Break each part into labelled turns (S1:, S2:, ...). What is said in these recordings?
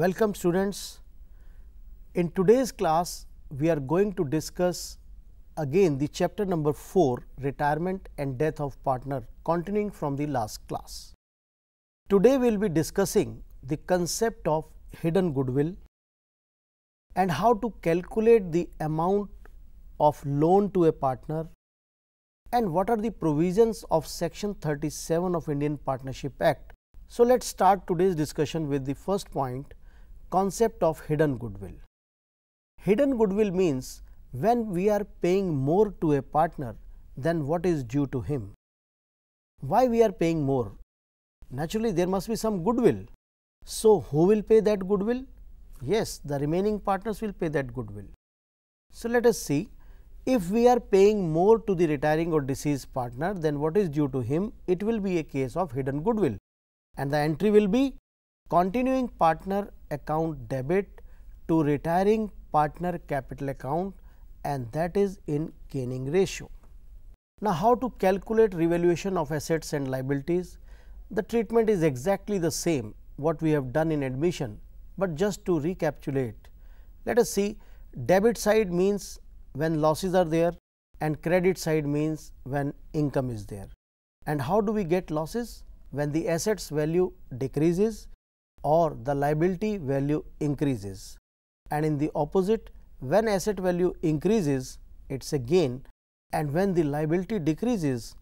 S1: Welcome students. In today's class, we are going to discuss again the chapter number 4, retirement and death of partner, continuing from the last class. Today we will be discussing the concept of hidden goodwill and how to calculate the amount of loan to a partner and what are the provisions of section 37 of Indian Partnership Act. So, let us start today's discussion with the first point, concept of hidden goodwill. Hidden goodwill means when we are paying more to a partner than what is due to him. Why we are paying more? Naturally, there must be some goodwill. So, who will pay that goodwill? Yes, the remaining partners will pay that goodwill. So, let us see, if we are paying more to the retiring or deceased partner than what is due to him, it will be a case of hidden goodwill, and the entry will be continuing partner account debit to retiring partner capital account, and that is in gaining ratio. Now, how to calculate revaluation of assets and liabilities? The treatment is exactly the same what we have done in admission, but just to recapitulate, let us see, debit side means when losses are there and credit side means when income is there. And how do we get losses? When the assets value decreases or the liability value increases, and in the opposite, when asset value increases, it is a gain, and when the liability decreases,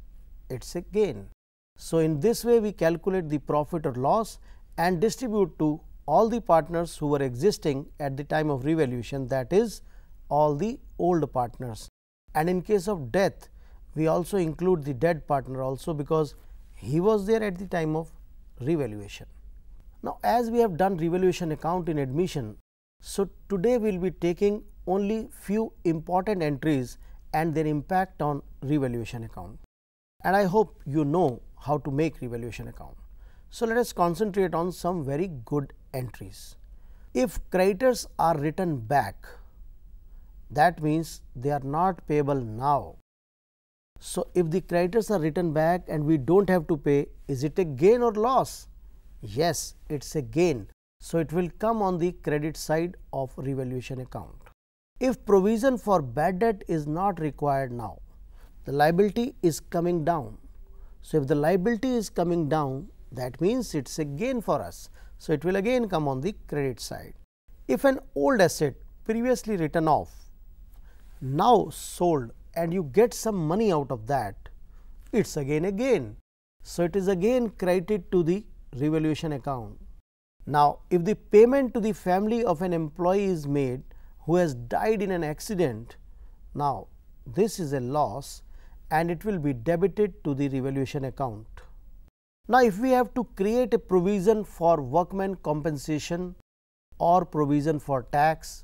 S1: it is a gain. So, in this way we calculate the profit or loss and distribute to all the partners who were existing at the time of revaluation, that is all the old partners. And in case of death, we also include the dead partner also, because he was there at the time of revaluation. Now, as we have done revaluation account in admission, so today we will be taking only few important entries and their impact on revaluation account, and I hope you know how to make revaluation account. So, let us concentrate on some very good entries. If creditors are written back, that means they are not payable now. So, if the creditors are written back and we do not have to pay, is it a gain or loss? Yes, it is a gain. So, it will come on the credit side of revaluation account. If provision for bad debt is not required now, the liability is coming down. So, if the liability is coming down, that means it is a gain for us. So, it will again come on the credit side. If an old asset previously written off, now sold, and you get some money out of that, it is again a gain. So, it is again credited to the revaluation account. Now, if the payment to the family of an employee is made who has died in an accident, now this is a loss and it will be debited to the revaluation account. Now, if we have to create a provision for workman compensation or provision for tax,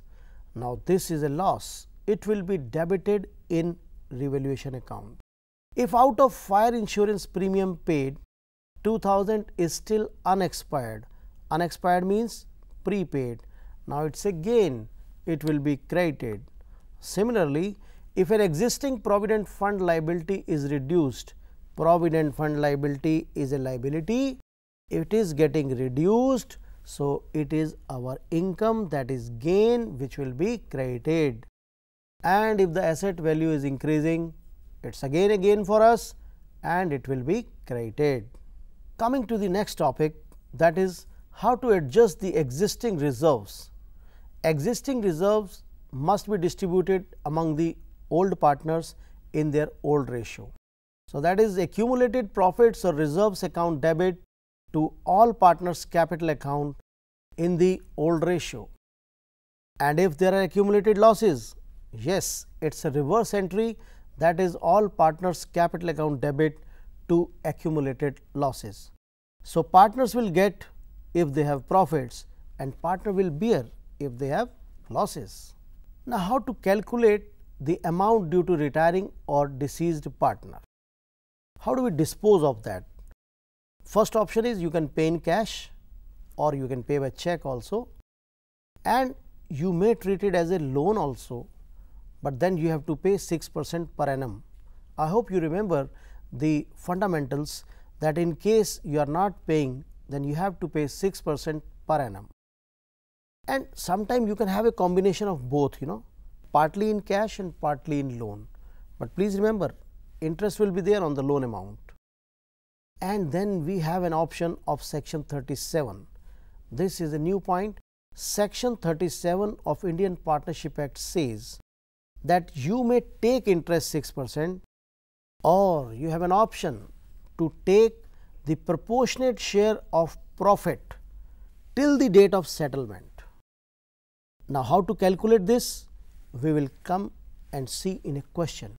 S1: now this is a loss, it will be debited in revaluation account. If out of fire insurance premium paid, 2000 is still unexpired, unexpired means prepaid, now it is a gain, it will be credited. Similarly, if an existing provident fund liability is reduced, provident fund liability is a liability, it is getting reduced, so it is our income, that is gain, which will be credited. And if the asset value is increasing, it is again a gain for us and it will be credited. Coming to the next topic, that is how to adjust the existing reserves. Existing reserves must be distributed among the old partners in their old ratio. So, that is accumulated profits or reserves account debit to all partners capital account in the old ratio. And if there are accumulated losses, yes, it is a reverse entry, that is all partners capital account debit to accumulated losses. So, partners will get if they have profits and partner will bear if they have losses. Now, how to calculate the amount due to retiring or deceased partner? How do we dispose of that? First option is you can pay in cash or you can pay by check also, and you may treat it as a loan also, but then you have to pay 6% per annum. I hope you remember the fundamentals, that in case you are not paying, then you have to pay 6% per annum. And sometimes you can have a combination of both, partly in cash and partly in loan. But please remember, interest will be there on the loan amount. And then we have an option of section 37. This is a new point. Section 37 of Indian Partnership Act says that you may take interest 6%, or you have an option to take the proportionate share of profit till the date of settlement. Now, how to calculate this? We will come and see in a question.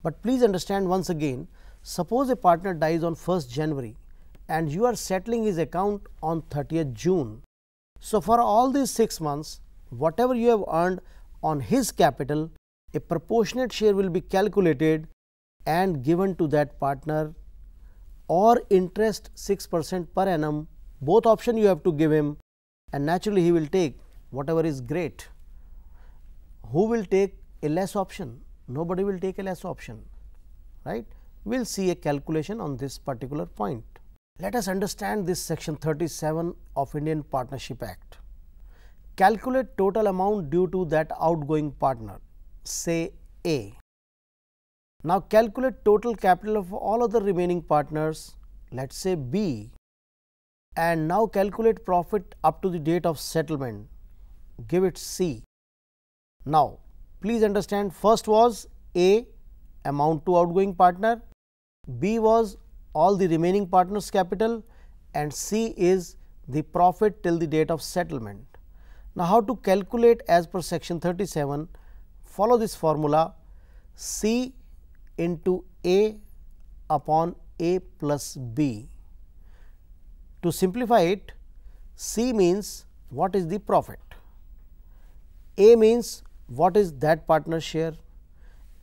S1: But please understand once again, suppose a partner dies on 1st January and you are settling his account on 30th June. So, for all these 6 months, whatever you have earned on his capital, a proportionate share will be calculated and given to that partner, or interest 6% per annum. Both options you have to give him, and naturally he will take whatever is great. Who will take a less option? Nobody will take a less option, right? We will see a calculation on this particular point. Let us understand this section 37 of Indian Partnership Act. Calculate total amount due to that outgoing partner, say A. Now, calculate total capital of all other remaining partners, let us say B, and now calculate profit up to the date of settlement, give it C. Now, please understand, first was A, amount to outgoing partner, B was all the remaining partners' capital, and C is the profit till the date of settlement. Now, how to calculate as per section 37? Follow this formula: C into A upon A plus B. To simplify it, C means what is the profit, A means what is that partner's share,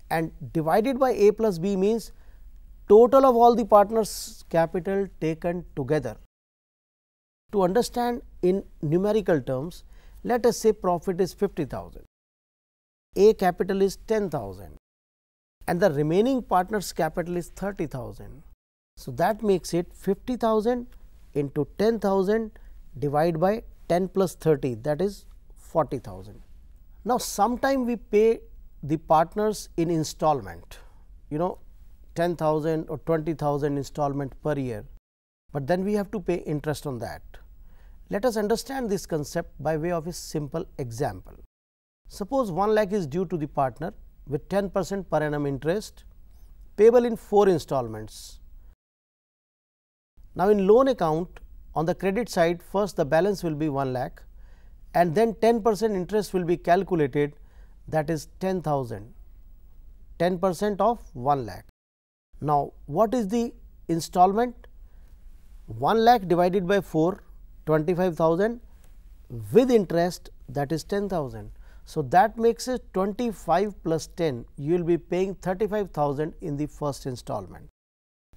S1: and divided by A plus B means total of all the partners' capital taken together. To understand in numerical terms, let us say profit is 50,000, A capital is 10,000, and the remaining partner's capital is 30,000. So, that makes it 50,000 into 10,000 divided by 10 plus 30, that is 40,000. Now, sometime we pay the partners in installment, 10,000 or 20,000 installment per year, but then we have to pay interest on that. Let us understand this concept by way of a simple example. Suppose 1 lakh is due to the partner with 10% per annum interest, payable in 4 installments. Now, in loan account, on the credit side, first the balance will be 1 lakh, and then 10% interest will be calculated, that is 10,000, 10% of 1 lakh. Now, what is the installment? 1 lakh divided by 4, 25,000, with interest, that is 10,000. So, that makes it 25 plus 10, you will be paying 35,000 in the first installment,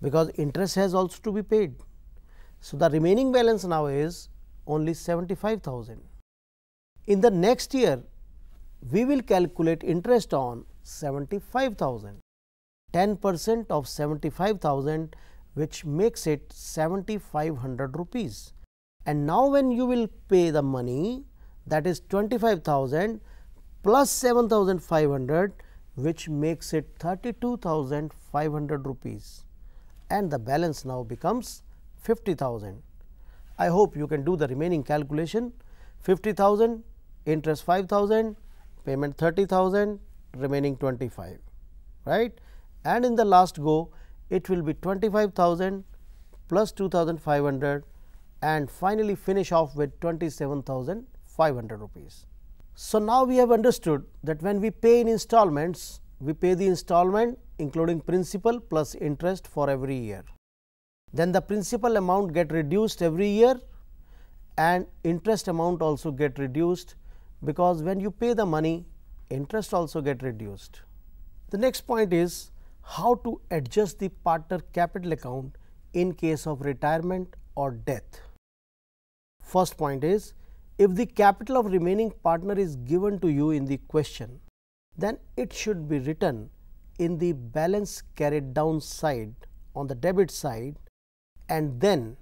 S1: because interest has also to be paid. So, the remaining balance now is only 75,000. In the next year, we will calculate interest on 75,000, 10% of 75,000, which makes it 7,500 rupees. And now, when you will pay the money, that is 25,000 plus 7,500, which makes it 32,500 rupees, and the balance now becomes 50,000. I hope you can do the remaining calculation. 50,000, interest 5,000, payment 30,000, remaining 25, right? And in the last go, it will be 25,000 plus 2,500, and finally finish off with 27,500 rupees. So, now we have understood that when we pay in installments, we pay the installment including principal plus interest for every year. Then the principal amount get reduced every year, and interest amount also get reduced, because when you pay the money, interest also get reduced. The next point is how to adjust the partner capital account in case of retirement or death. First point is, if the capital of remaining partner is given to you in the question, then it should be written in the balance carried down side on the debit side, and then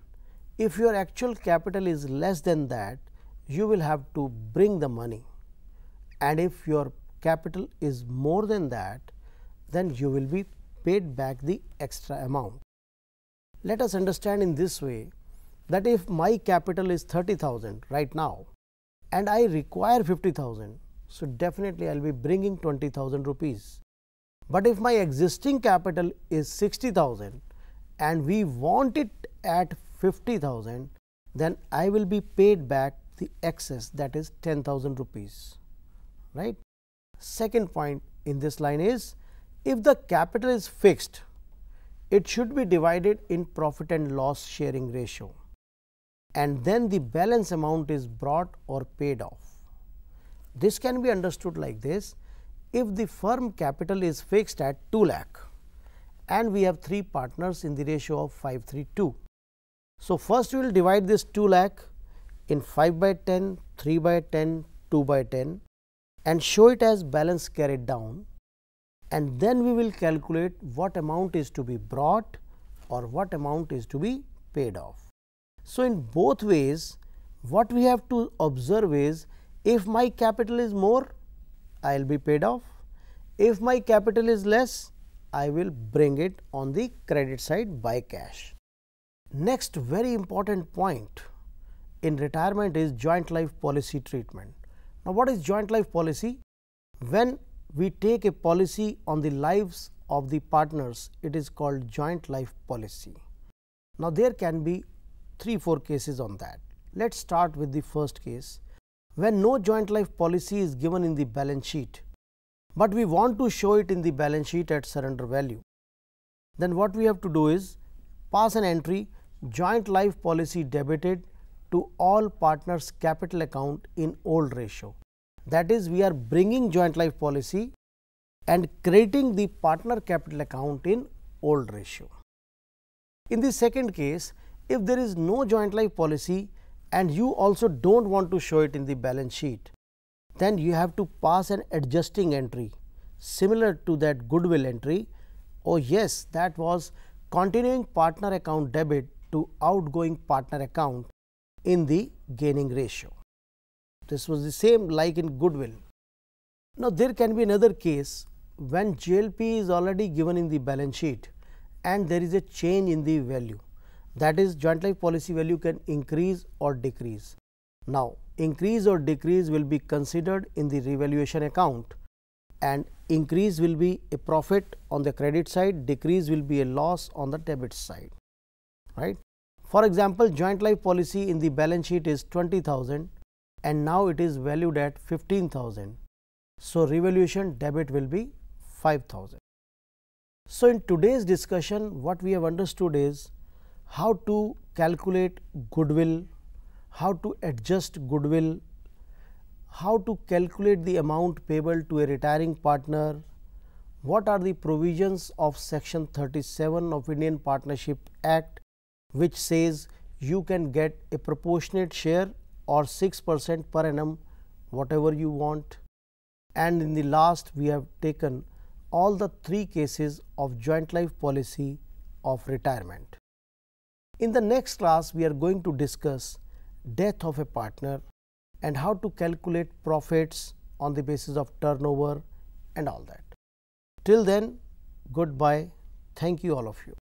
S1: if your actual capital is less than that, you will have to bring the money, and if your capital is more than that, then you will be paid back the extra amount. Let us understand in this way that if my capital is 30,000 right now and I require 50,000, so definitely I will be bringing 20,000 rupees. But if my existing capital is 60,000 and we want it at 50,000, then I will be paid back the excess, that is 10,000 rupees, right. Second point in this line is, if the capital is fixed, it should be divided in profit and loss sharing ratio, and then the balance amount is brought or paid off. This can be understood like this: if the firm capital is fixed at 2 lakh and we have 3 partners in the ratio of 5:3:2. So, first we will divide this 2 lakh in 5/10, 3/10, 2/10 and show it as balance carried down, and then we will calculate what amount is to be brought or what amount is to be paid off. So, in both ways what we have to observe is, if my capital is more, I will be paid off. If my capital is less, I will bring it on the credit side by cash. Next very important point in retirement is joint life policy treatment. Now, what is joint life policy? When we take a policy on the lives of the partners, it is called joint life policy. Now, there can be 3-4 cases on that. Let us start with the first case. When no joint life policy is given in the balance sheet, but we want to show it in the balance sheet at surrender value, then what we have to do is pass an entry, joint life policy debited to all partners capital account in old ratio. That is, we are bringing joint life policy and crediting the partner capital account in old ratio. In the second case, if there is no joint life policy and you also do not want to show it in the balance sheet, then you have to pass an adjusting entry similar to that goodwill entry. Oh yes, that was continuing partner account debit to outgoing partner account in the gaining ratio. This was the same like in goodwill. Now, there can be another case when JLP is already given in the balance sheet and there is a change in the value, that is, joint life policy value can increase or decrease. Now, increase or decrease will be considered in the revaluation account, and increase will be a profit on the credit side, decrease will be a loss on the debit side, right. For example, joint life policy in the balance sheet is 20,000 and now it is valued at 15,000. So, revaluation debit will be 5,000. So, in today's discussion what we have understood is how to calculate goodwill, how to adjust goodwill, how to calculate the amount payable to a retiring partner, what are the provisions of section 37 of Indian Partnership Act, which says you can get a proportionate share or 6% per annum, whatever you want. And in the last, we have taken all the 3 cases of joint life policy of retirement. In the next class, we are going to discuss death of a partner and how to calculate profits on the basis of turnover and all that. Till then, goodbye. Thank you all of you.